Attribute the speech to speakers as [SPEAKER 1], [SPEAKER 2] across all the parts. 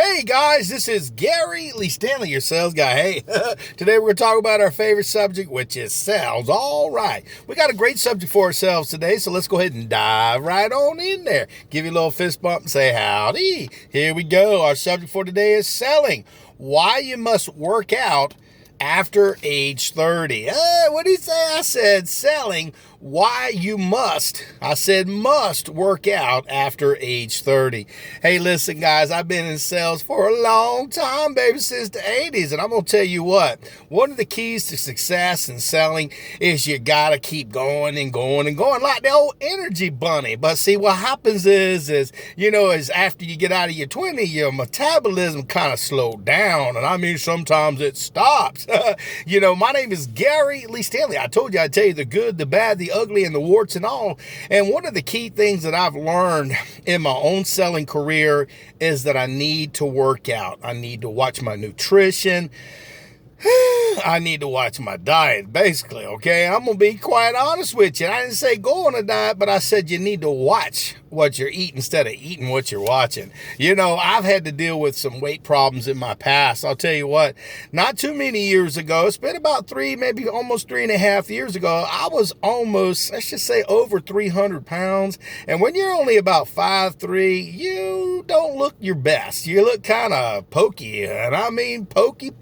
[SPEAKER 1] Hey guys, this is Gary Lee Stanley, your sales guy. Hey, today we're going to talk about our favorite subject, which is sales. All right, we got a great subject for ourselves today, so let's go ahead and dive right on in there. Give you a little fist bump and say howdy. Here we go. Our subject for today is selling. Why you must work out after age 30. What did he say? I said selling. Why you must. I said must work out after age 30. Hey, listen, guys, I've been in sales for a long time, baby, since the 80s. And I'm going to tell you what, one of the keys to success in selling is you got to keep going and going and going like the old energy bunny. But see, what happens is after you get out of your 20s, your metabolism kind of slowed down. And I mean, sometimes it stops. My name is Gary Lee Stanley. I told you I'd tell you the good, the bad, the ugly, and the warts and all. And one of the key things that I've learned in my own selling career is that I need to work out. I need to watch my nutrition. I need to watch my diet, basically, okay? I'm going to be quite honest with you. I didn't say go on a diet, but I said you need to watch what you're eating instead of eating what you're watching. I've had to deal with some weight problems in my past. I'll tell you what, not too many years ago, it's been about maybe almost 3.5 years ago, I was almost, let's just say, over 300 pounds. And when you're only about 5'3", you don't look your best. You look kind of pokey, and I mean pokey.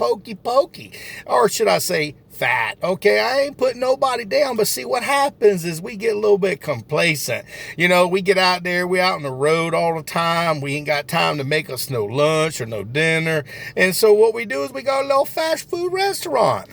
[SPEAKER 1] Or should I say fat? Okay, I ain't putting nobody down, but see, what happens is we get a little bit complacent. We get out there, we out on the road all the time. We ain't got time to make us no lunch or no dinner. And so what we do is we go to a little fast food restaurant.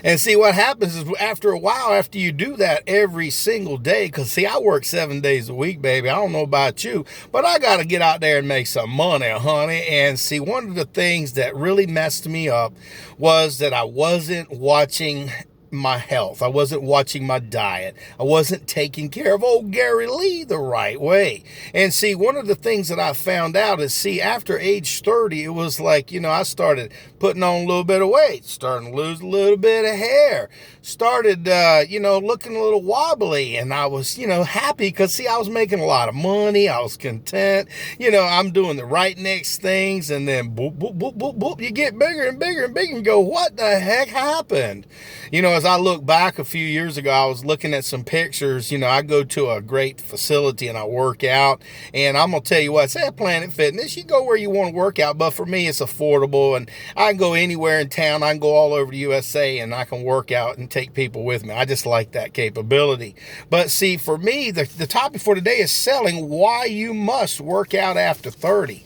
[SPEAKER 1] And see, what happens is after a while, after you do that every single day, because see, I work 7 days a week, baby. I don't know about you, but I got to get out there and make some money, honey. And see, one of the things that really messed me up was that I wasn't watching my health. I wasn't watching my diet. I wasn't taking care of old Gary Lee the right way. And see, one of the things that I found out is, after age 30, it was like, I started putting on a little bit of weight, starting to lose a little bit of hair, started, looking a little wobbly. And I was, happy because, I was making a lot of money. I was content. I'm doing the right next things. And then boop, boop, boop, boop, boop, you get bigger and bigger and bigger and go, what the heck happened? As I look back a few years ago, I was looking at some pictures. I go to a great facility and I work out. And I'm going to tell you what, say at Planet Fitness, you go where you want to work out. But for me, it's affordable. And I can go anywhere in town. I can go all over the USA and I can work out and take people with me. I just like that capability. But see, for me, the topic for today is selling why you must work out after 30.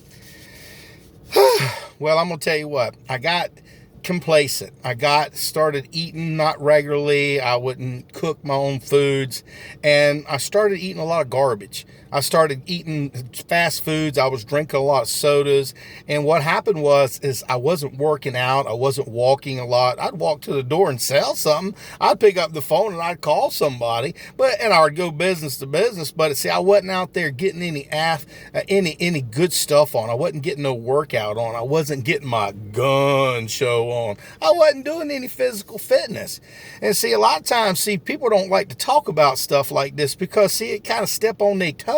[SPEAKER 1] Well, I'm going to tell you what, I got complacent. I started eating not regularly. I wouldn't cook my own foods, and I started eating a lot of garbage. I started eating fast foods. I was drinking a lot of sodas, and what happened is I wasn't working out. I wasn't walking a lot. I'd walk to the door and sell something. I'd pick up the phone and I'd call somebody, and I would go business to business. But see, I wasn't out there getting any good stuff on. I wasn't getting no workout on. I wasn't getting my gun show on. I wasn't doing any physical fitness. And see, a lot of times, people don't like to talk about stuff like this because, it kind of step on their toes.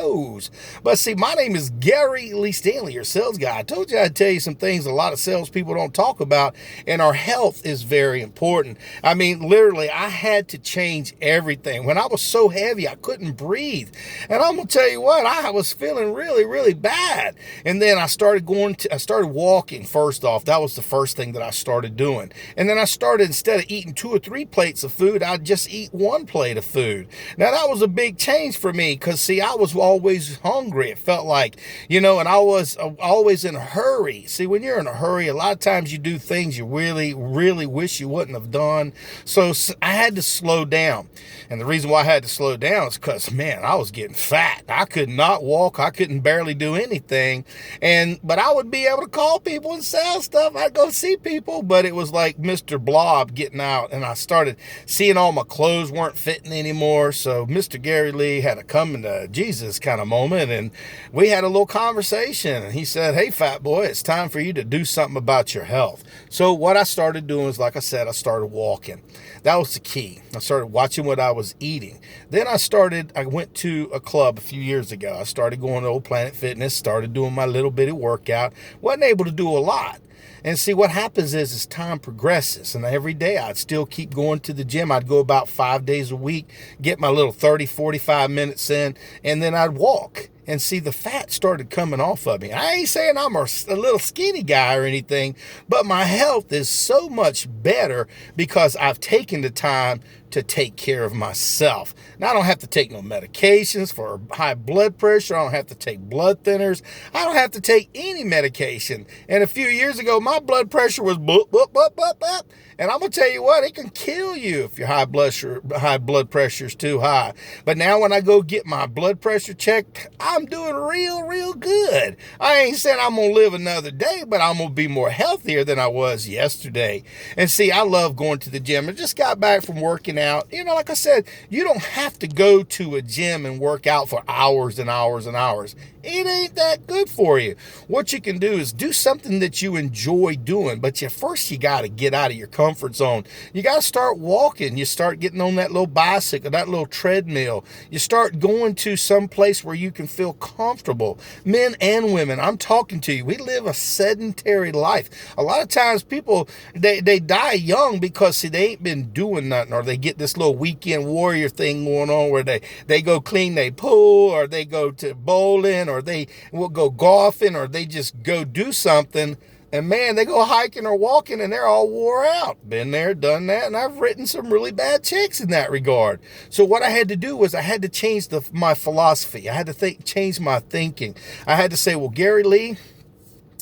[SPEAKER 1] But see, my name is Gary Lee Stanley, your sales guy. I told you I'd tell you some things a lot of salespeople don't talk about, and our health is very important. I mean, literally, I had to change everything. When I was so heavy, I couldn't breathe. And I'm going to tell you what, I was feeling really, really bad. And then I started walking first off. That was the first thing that I started doing. And then I started, instead of eating 2 or 3 plates of food, I'd just eat 1 plate of food. Now, that was a big change for me because, I was always hungry. It felt like, and I was always in a hurry. See, when you're in a hurry, a lot of times you do things you really, really wish you wouldn't have done. So I had to slow down. And the reason why I had to slow down is because, man, I was getting fat. I could not walk. I couldn't barely do anything. But I would be able to call people and sell stuff. I'd go see people, but it was like Mr. Blob getting out. And I started seeing all my clothes weren't fitting anymore. So Mr. Gary Lee had to come into Jesus this kind of moment. And we had a little conversation, and he said, hey, fat boy, it's time for you to do something about your health. So what I started doing is, like I said, I started walking. That was the key. I started watching what I was eating. Then I went to a club a few years ago. I started going to Old Planet Fitness, started doing my little bitty workout. Wasn't able to do a lot. And see, what happens is as time progresses, and every day I'd still keep going to the gym. I'd go about 5 days a week, get my little 30, 45 minutes in, and then I'd walk. And see, the fat started coming off of me. I ain't saying I'm a little skinny guy or anything, but my health is so much better because I've taken the time to take care of myself. Now, I don't have to take no medications for high blood pressure. I don't have to take blood thinners. I don't have to take any medication. And a few years ago, my blood pressure was boop, boop, boop, boop, boop. And I'm going to tell you what, it can kill you if your high blood pressure is too high. But now when I go get my blood pressure checked, I'm doing real good. I ain't saying I'm going to live another day, but I'm going to be more healthier than I was yesterday. And see, I love going to the gym. I just got back from working out. You know, like I said, you don't have to go to a gym and work out for hours and hours and hours. It ain't that good for you. What you can do is do something that you enjoy doing, but first you got to get out of your comfort zone. You got to start walking. You start getting on that little bicycle, that little treadmill. You start going to some place where you can feel comfortable. Men and women, I'm talking to you. We live a sedentary life. A lot of times people, they die young because, see, they ain't been doing nothing, or they get this little weekend warrior thing going on where they go clean their pool, or they go to bowling, or they will go golfing, or they just go do something. And man, they go hiking or walking and they're all wore out. Been there, done that, and I've written some really bad checks in that regard. So what I had to do was I had to change my philosophy. I had to change my thinking. I had to say, well, Gary Lee,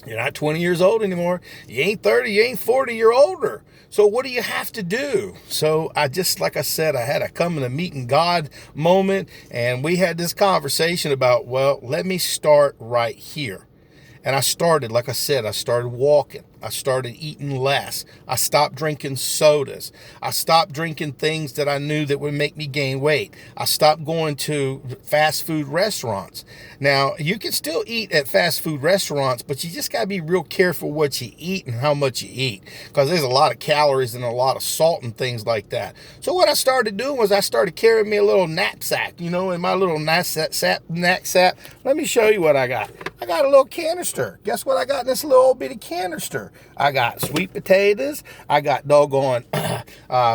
[SPEAKER 1] you're not 20 years old anymore. You ain't 30, you ain't 40, you're older. So what do you have to do? So I just, like I said, I had a come in a meeting God moment, and we had this conversation about, well, let me start right here. And I started, like I said, I started walking. I started eating less. I stopped drinking sodas. I stopped drinking things that I knew that would make me gain weight. I stopped going to fast food restaurants. Now, you can still eat at fast food restaurants, but you just got to be real careful what you eat and how much you eat, because there's a lot of calories and a lot of salt and things like that. So what I started doing was I started carrying me a little knapsack, you know, in my little knapsack. Let me show you what I got. I got a little canister. Guess what I got in this little old bitty canister? I got sweet potatoes. I got doggone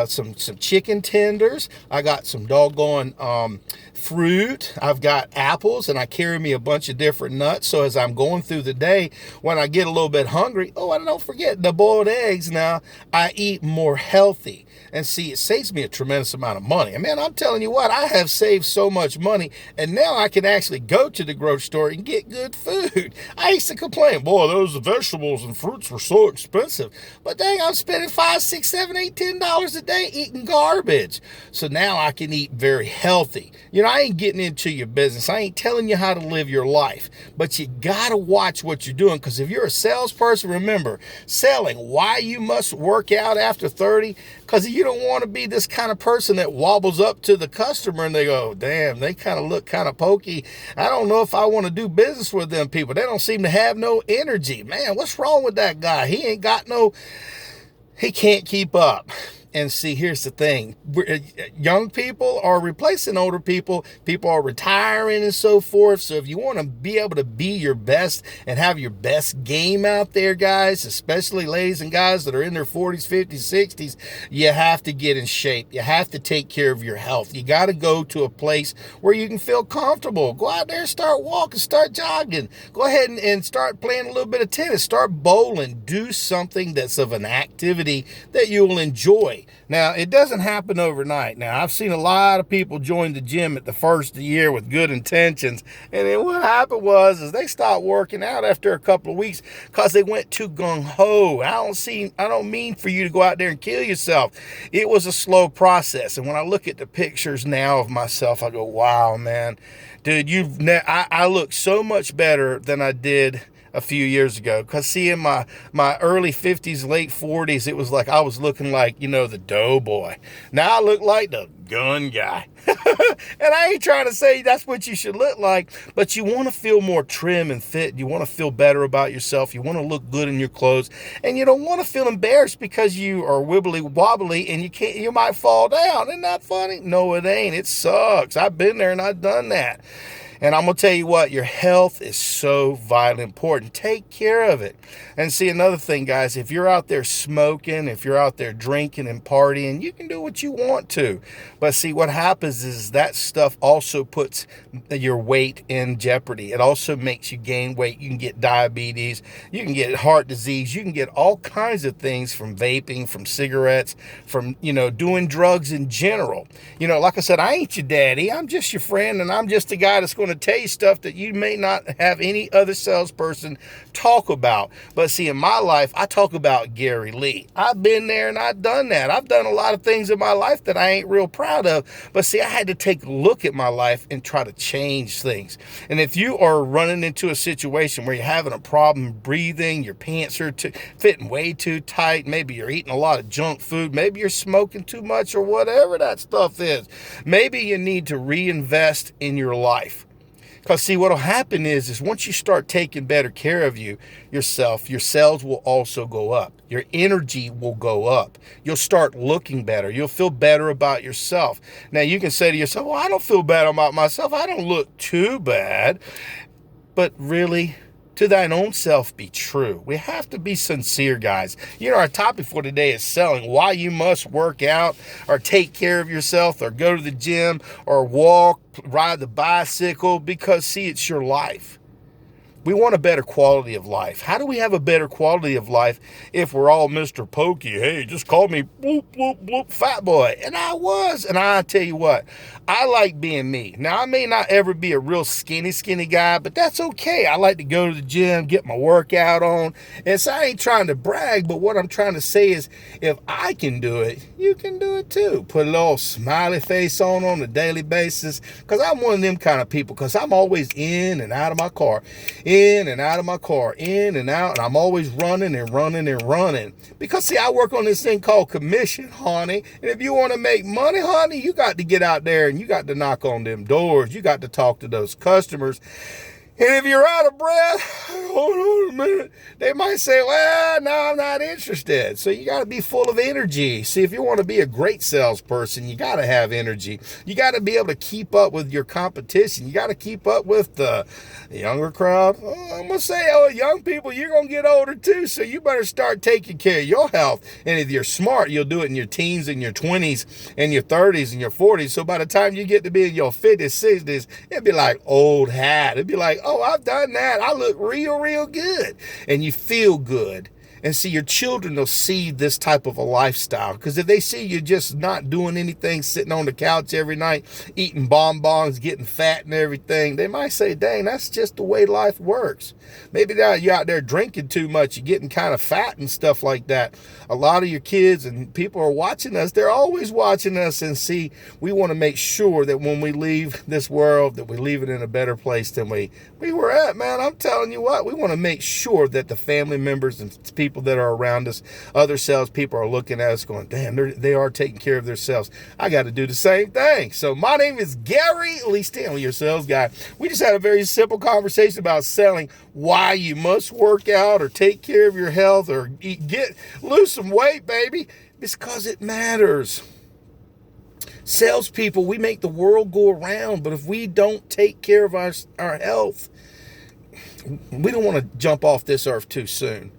[SPEAKER 1] some chicken tenders. I got some doggone fruit. I've got apples, and I carry me a bunch of different nuts. So as I'm going through the day, when I get a little bit hungry, and don't forget the boiled eggs. Now I eat more healthy. And see, it saves me a tremendous amount of money. And man, I'm telling you what, I have saved so much money, and now I can actually go to the grocery store and get good food. I used to complain, boy, those vegetables and fruits were so expensive. But dang, I'm spending $5, $6, $7, $8, $10 a day eating garbage. So now I can eat very healthy. You know, I ain't getting into your business. I ain't telling you how to live your life. But you got to watch what you're doing, because if you're a salesperson, remember, selling, why you must work out after 30, because you don't want to be this kind of person that wobbles up to the customer and they go, damn, they kind of look kind of pokey. I don't know if I want to do business with them people. They don't seem to have no energy. Man, what's wrong with that guy? He can't keep up. And see, here's the thing. Young people are replacing older people. People are retiring and so forth. So if you want to be able to be your best and have your best game out there, guys, especially ladies and guys that are in their 40s, 50s, 60s, you have to get in shape. You have to take care of your health. You got to go to a place where you can feel comfortable. Go out there and start walking, start jogging. Go ahead and start playing a little bit of tennis. Start bowling. Do something that's of an activity that you will enjoy. Now, it doesn't happen overnight. Now, I've seen a lot of people join the gym at the first of the year with good intentions. And then what happened is they stopped working out after a couple of weeks because they went too gung-ho. I don't mean for you to go out there and kill yourself. It was a slow process. And when I look at the pictures now of myself, I go, wow, man, dude, I look so much better than I did a few years ago. Because see, in my early 50s, late 40s, it was like I was looking like, the doughboy. Now I look like the gun guy. And I ain't trying to say that's what you should look like, but you want to feel more trim and fit. You want to feel better about yourself. You want to look good in your clothes, and you don't want to feel embarrassed because you are wibbly wobbly and you might fall down. Isn't that funny? No, it ain't. It sucks. I've been there and I've done that. And I'm going to tell you what, your health is so vitally important. Take care of it. And see, another thing, guys, if you're out there smoking, if you're out there drinking and partying, you can do what you want to. But see, what happens is that stuff also puts your weight in jeopardy. It also makes you gain weight. You can get diabetes. You can get heart disease. You can get all kinds of things from vaping, from cigarettes, from, doing drugs in general. Like I said, I ain't your daddy. I'm just your friend, and I'm just the guy that's going to tell you stuff that you may not have any other salesperson talk about. But see, in my life, I talk about Gary Lee. I've been there and I've done that. I've done a lot of things in my life that I ain't real proud of. But see, I had to take a look at my life and try to change things. And if you are running into a situation where you're having a problem breathing, your pants are fitting way too tight, maybe you're eating a lot of junk food, maybe you're smoking too much or whatever that stuff is, maybe you need to reinvest in your life. Because see, what will happen is once you start taking better care of yourself, your cells will also go up. Your energy will go up. You'll start looking better. You'll feel better about yourself. Now, you can say to yourself, well, I don't feel bad about myself. I don't look too bad. But really, to thine own self be true. We have to be sincere, guys. Our topic for today is selling. Why you must work out or take care of yourself or go to the gym or walk, ride the bicycle, because see, it's your life. We want a better quality of life. How do we have a better quality of life if we're all Mr. Pokey? Hey, just call me bloop, bloop, bloop, fat boy. And I was. And I tell you what, I like being me. Now, I may not ever be a real skinny guy, but that's okay. I like to go to the gym, get my workout on. And so I ain't trying to brag, but what I'm trying to say is if I can do it, you can do it too. Put a little smiley face on a daily basis, because I'm one of them kind of people, because I'm always in and out of my car. In and out of my car, in and out, and I'm always running and running and running. Because see, I work on this thing called commission, honey. And if you want to make money, honey, you got to get out there and you got to knock on them doors. You got to talk to those customers. And if you're out of breath, hold on a minute, they might say, well, no, I'm not interested. So you got to be full of energy. See, if you want to be a great salesperson, you got to have energy. You got to be able to keep up with your competition. You got to keep up with the younger crowd. I'm going to say, young people, you're going to get older too. So you better start taking care of your health. And if you're smart, you'll do it in your teens and your 20s and your 30s and your 40s. So by the time you get to be in your 50s, 60s, it'd be like old hat. It'd be like, oh, I've done that. I look real good. And you feel good. And see, your children will see this type of a lifestyle. Because if they see you just not doing anything, sitting on the couch every night, eating bonbons, getting fat and everything, they might say, dang, that's just the way life works. Maybe now you're out there drinking too much, you're getting kind of fat and stuff like that. A lot of your kids and people are watching us. They're always watching us. And see, we want to make sure that when we leave this world, that we leave it in a better place than we were at, man. I'm telling you what, we want to make sure that the family members and people that are around us, other salespeople are looking at us going, damn, they are taking care of themselves. I got to do the same thing. So my name is Gary Lee Stanley, your sales guy. We just had a very simple conversation about selling, why you must work out or take care of your health or lose some weight, baby. It's because it matters. Salespeople, we make the world go around, but if we don't take care of our health, we don't want to jump off this earth too soon.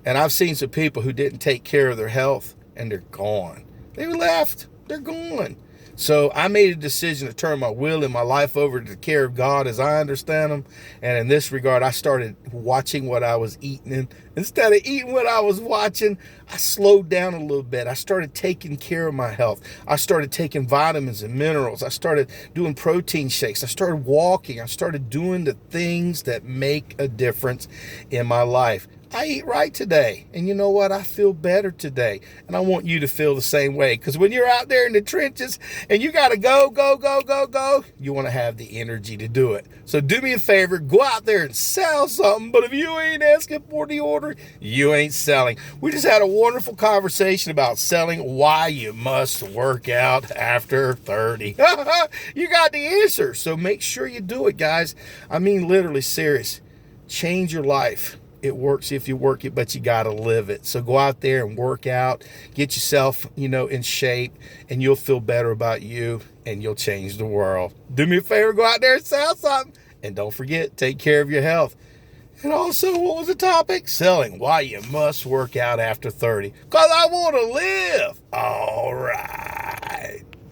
[SPEAKER 1] And I've seen some people who didn't take care of their health and they're gone. They left. They're gone. So I made a decision to turn my will and my life over to the care of God as I understand them. And in this regard, I started watching what I was eating Instead of eating what I was watching, I slowed down a little bit. I started taking care of my health. I started taking vitamins and minerals. I started doing protein shakes. I started walking. I started doing the things that make a difference in my life. I eat right today. And you know what? I feel better today. And I want you to feel the same way. Because when you're out there in the trenches and you got to go, you want to have the energy to do it. So do me a favor, go out there and sell something. But if you ain't asking for the order, you ain't selling. We just had a wonderful conversation about selling, why you must work out after 30. You got the answer. So make sure you do it, guys. I mean, literally serious. Change your life. It works if you work it, but you got to live it. So go out there and work out, get yourself, in shape, and you'll feel better about you, and you'll change the world. Do me a favor, go out there and sell something. And don't forget, take care of your health. And also, what was the topic? Selling why you must work out after 30. Because I want to live.